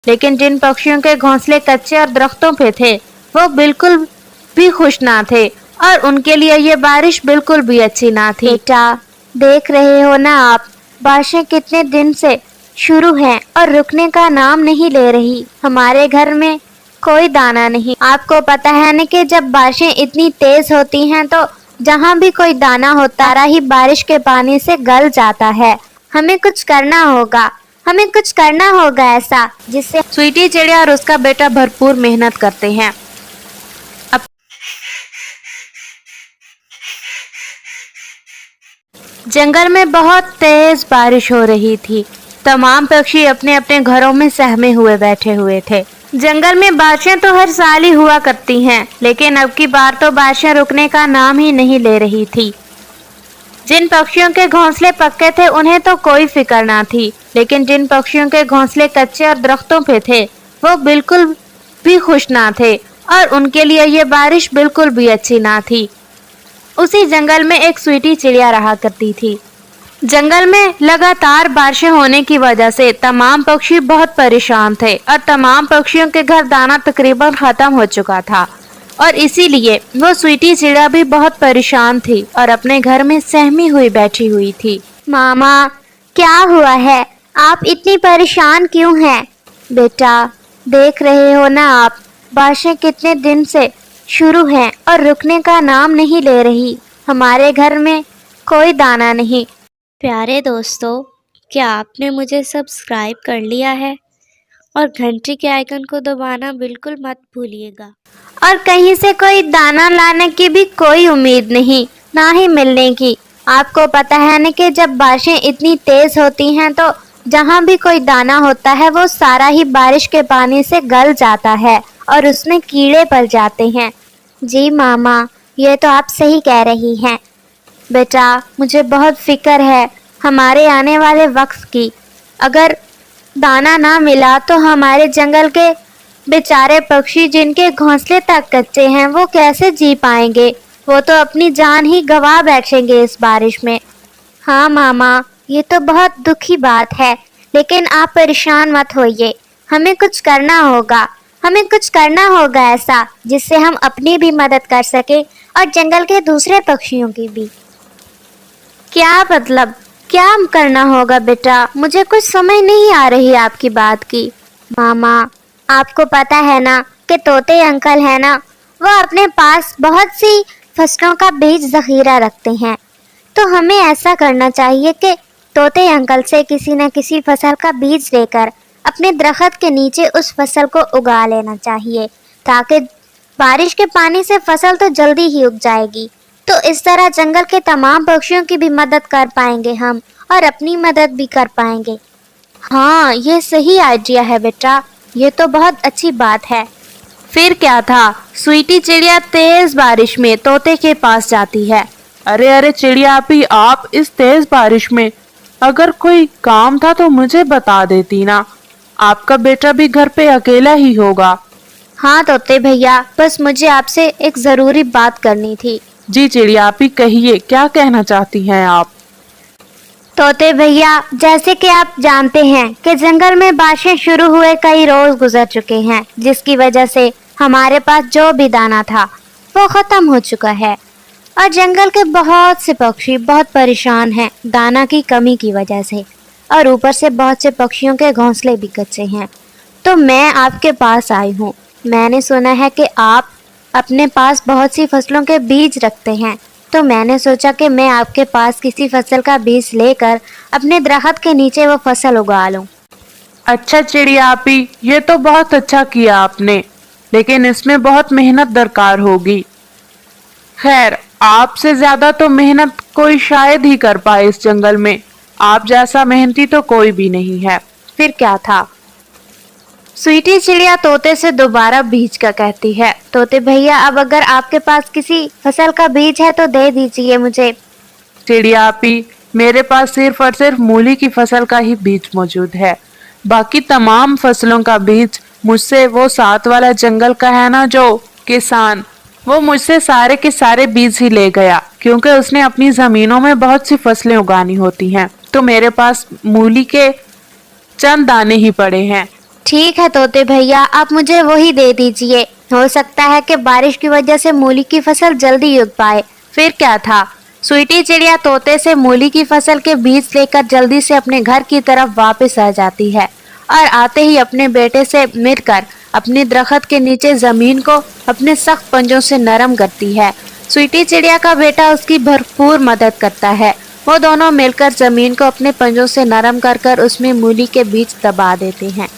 लेकिन जिन पक्षियों के घोंसले कच्चे और दरख्तों पे थे वो बिल्कुल भी खुश ना थे और उनके लिए ये बारिश बिल्कुल भी अच्छी ना थी। बेटा, देख रहे हो ना आप, बारिशें कितने दिन से शुरू हैं और रुकने का नाम नहीं ले रही। हमारे घर में कोई दाना नहीं। आपको पता है ना कि जब बारिशें इतनी तेज होती हैं तो जहाँ भी कोई दाना होता सारा ही बारिश के पानी से गल जाता है। हमें कुछ करना होगा, हमें कुछ करना होगा ऐसा जिससे स्वीटी चिड़िया और उसका बेटा भरपूर मेहनत करते हैं। जंगल में बहुत तेज बारिश हो रही थी। तमाम पक्षी अपने अपने घरों में सहमे हुए बैठे हुए थे। जंगल में बारिशें तो हर साल ही हुआ करती हैं, लेकिन अब की बार तो बारिशें रुकने का नाम ही नहीं ले रही थी। जिन पक्षियों के घोंसले पक्के थे उन्हें तो कोई फिक्र ना थी, लेकिन जिन पक्षियों के घोंसले कच्चे और दरख्तों पे थे वो बिल्कुल भी खुश ना थे और उनके लिए ये बारिश बिल्कुल भी अच्छी ना थी। उसी जंगल में एक स्वीटी चिड़िया रहा करती थी। जंगल में लगातार बारिशें होने की वजह से तमाम पक्षी बहुत परेशान थे और तमाम पक्षियों के घर दाना तकरीबन खत्म हो चुका था और इसीलिए वो स्वीटी चिड़िया भी बहुत परेशान थी और अपने घर में सहमी हुई बैठी हुई थी। मामा, क्या हुआ है? आप इतनी परेशान क्यों हैं? बेटा, देख रहे हो ना आप, बारिशें कितने दिन से शुरू हैं और रुकने का नाम नहीं ले रही। हमारे घर में कोई दाना नहीं। प्यारे दोस्तों, क्या आपने मुझे सब्सक्राइब कर लिया है? और घंटी के आइकन को दबाना बिल्कुल मत भूलिएगा। और कहीं से कोई दाना लाने की भी कोई उम्मीद नहीं, ना ही मिलने की। आपको पता है ना कि जब बारिशें इतनी तेज होती हैं तो जहाँ भी कोई दाना होता है वो सारा ही बारिश के पानी से गल जाता है और उसमें कीड़े पड़ जाते हैं। जी मामा, ये तो आप सही कह रही हैं। बेटा, मुझे बहुत फिक्र है हमारे आने वाले वक्त की। अगर दाना ना मिला तो हमारे जंगल के बेचारे पक्षी जिनके घोंसले तक कच्चे हैं वो कैसे जी पाएंगे? वो तो अपनी जान ही गंवा बैठेंगे इस बारिश में। हाँ मामा, ये तो बहुत दुखी बात है, लेकिन आप परेशान मत होइए। हमें कुछ करना होगा, हमें कुछ करना होगा ऐसा जिससे हम अपनी भी मदद कर सके और जंगल के दूसरे पक्षियों की भी। क्या मतलब, क्या करना होगा बेटा? मुझे कुछ समझ नहीं आ रही आपकी बात की। मामा, आपको पता है ना कि तोते अंकल है ना, वो अपने पास बहुत सी फसलों का बीज ज़ख़ीरा रखते हैं। तो हमें ऐसा करना चाहिए कि तोते अंकल से किसी न किसी फसल का बीज लेकर अपने दरख्त के नीचे उस फसल को उगा लेना चाहिए, ताकि बारिश के पानी से फसल तो जल्दी ही उग जाएगी। तो इस तरह जंगल के तमाम पक्षियों की भी मदद कर पाएंगे हम और अपनी मदद भी कर पाएंगे। हाँ, ये सही आइडिया है बेटा, ये तो बहुत अच्छी बात है। फिर क्या था, स्वीटी चिड़िया तेज बारिश में तोते के पास जाती है। अरे अरे चिड़िया आपी, आप इस तेज बारिश में अगर कोई काम था तो मुझे बता देती ना। आपका बेटा भी घर पे अकेला ही होगा। हाँ तोते भैया, बस मुझे आपसे एक ज़रूरी बात करनी थी। जी चिड़िया आपी, कहिए, क्या कहना चाहती हैं आप? तोते भैया, जैसे कि आप जानते हैं कि जंगल में बारिशें शुरू हुए कई रोज गुजर चुके हैं, जिसकी वजह से हमारे पास जो भी दाना था वो ख़त्म हो चुका है और जंगल के बहुत से पक्षी बहुत परेशान हैं दाना की कमी की वजह से, और ऊपर से बहुत से पक्षियों के घोंसले भी कच्चे हैं। तो मैं आपके पास आई हूँ। मैंने सुना है कि आप अपने पास बहुत सी फसलों के बीज रखते हैं, तो मैंने सोचा कि मैं आपके पास किसी फसल का बीज लेकर अपने दरख्त के नीचे वो फसल उगा लूं। अच्छा चिड़िया आपी, ये तो बहुत अच्छा किया आपने, लेकिन इसमें बहुत मेहनत दरकार होगी। खैर, आपसे ज्यादा तो मेहनत कोई शायद ही कर पाए इस जंगल में। आप जैसा मेहनती तो कोई भी नहीं है। फिर क्या था, स्वीटी चिड़िया तोते से दोबारा बीज का कहती है। तोते भैया, अब अगर आपके पास किसी फसल का बीज है तो दे दीजिए मुझे। चिड़िया आपी, मेरे पास सिर्फ और सिर्फ मूली की फसल का ही बीज मौजूद है। बाकी तमाम फसलों का बीज मुझसे वो साथ वाला जंगल का है ना जो किसान, वो मुझसे सारे के सारे बीज ही ले गया, क्योंकि उसने अपनी जमीनों में बहुत सी फसलें उगानी होती हैं। तो मेरे पास मूली के चंद दाने ही पड़े हैं। ठीक है तोते भैया, आप मुझे वही दे दीजिए। हो सकता है कि बारिश की वजह से मूली की फसल जल्दी उग पाए। फिर क्या था, स्वीटी चिड़िया तोते से मूली की फसल के बीज लेकर जल्दी से अपने घर की तरफ वापस आ जाती है और आते ही अपने बेटे से मिलकर अपनी दरख्त के नीचे जमीन को अपने सख्त पंजों से नरम करती है। स्वीटी चिड़िया का बेटा उसकी भरपूर मदद करता है। वो दोनों मिलकर जमीन को अपने पंजों से नरम कर कर उसमें मूली के बीज दबा देते हैं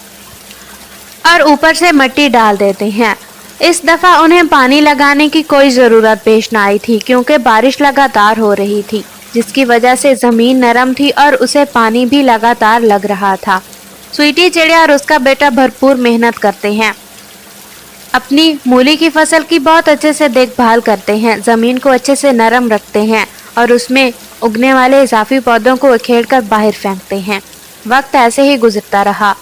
और ऊपर से मिट्टी डाल देते हैं। इस दफा उन्हें पानी लगाने की कोई जरूरत पेश न आई थी क्योंकि बारिश लगातार हो रही थी, जिसकी वजह से जमीन नरम थी और उसे पानी भी लगातार लग रहा था। स्वीटी चिड़िया और उसका बेटा भरपूर मेहनत करते हैं, अपनी मूली की फसल की बहुत अच्छे से देखभाल करते हैं, जमीन को अच्छे से नरम रखते हैं और उसमें उगने वाले इजाफी पौधों को उखेड़ कर बाहर फेंकते हैं। वक्त ऐसे ही गुजरता रहा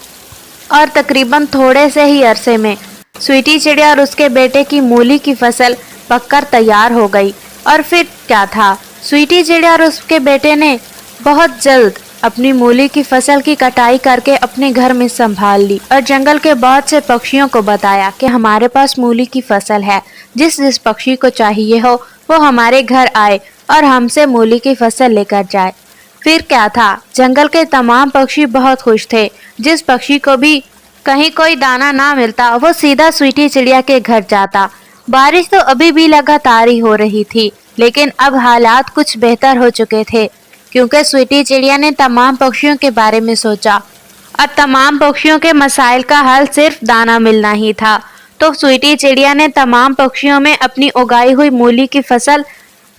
और तकरीबन थोड़े से ही अरसे में स्वीटी चिड़िया और उसके बेटे की मूली की फसल पककर तैयार हो गई। और फिर क्या था, स्वीटी चिड़िया और उसके बेटे ने बहुत जल्द अपनी मूली की फसल की कटाई करके अपने घर में संभाल ली और जंगल के बहुत से पक्षियों को बताया कि हमारे पास मूली की फसल है, जिस जिस पक्षी को चाहिए हो वो हमारे घर आए और हमसे मूली की फसल लेकर जाए। फिर क्या था, जंगल के तमाम पक्षी बहुत खुश थे। जिस पक्षी को भी कहीं कोई दाना ना मिलता वो सीधा स्वीटी चिड़िया के घर जाता। बारिश तो अभी भी लगातार ही हो रही थी, लेकिन अब हालात कुछ बेहतर हो चुके थे क्योंकि स्वीटी चिड़िया ने तमाम पक्षियों के बारे में सोचा और तमाम पक्षियों के मसाइल का हल सिर्फ दाना मिलना ही था। तो स्वीटी चिड़िया ने तमाम पक्षियों में अपनी उगाई हुई मूली की फसल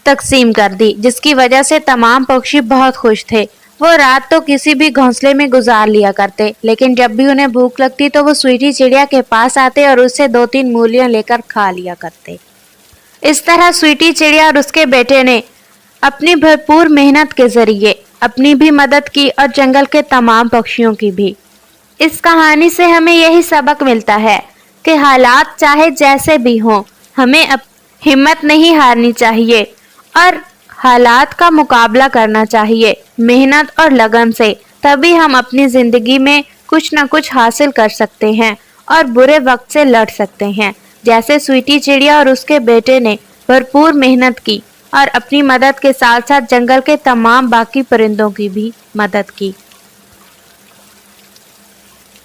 तकसीम कर दी, जिसकी वजह से तमाम पक्षी बहुत खुश थे। वो रात तो किसी भी घोंसले में गुजार लिया करते, लेकिन जब भी उन्हें भूख लगती तो वो स्वीटी चिड़िया के पास आते और उससे 2-3 मूलियां लेकर खा लिया करते। इस तरह स्वीटी चिड़िया और उसके बेटे ने अपनी भरपूर मेहनत के जरिए अपनी भी मदद की और जंगल के तमाम पक्षियों की भी। इस कहानी से हमें यही सबक मिलता है कि हालात चाहे जैसे भी हों, हमें हिम्मत नहीं हारनी चाहिए और हालात का मुकाबला करना चाहिए मेहनत और लगन से। तभी हम अपनी जिंदगी में कुछ न कुछ हासिल कर सकते हैं और बुरे वक्त से लड़ सकते हैं, जैसे स्वीटी चिड़िया और उसके बेटे ने भरपूर मेहनत की और अपनी मदद के साथ साथ जंगल के तमाम बाकी परिंदों की भी मदद की।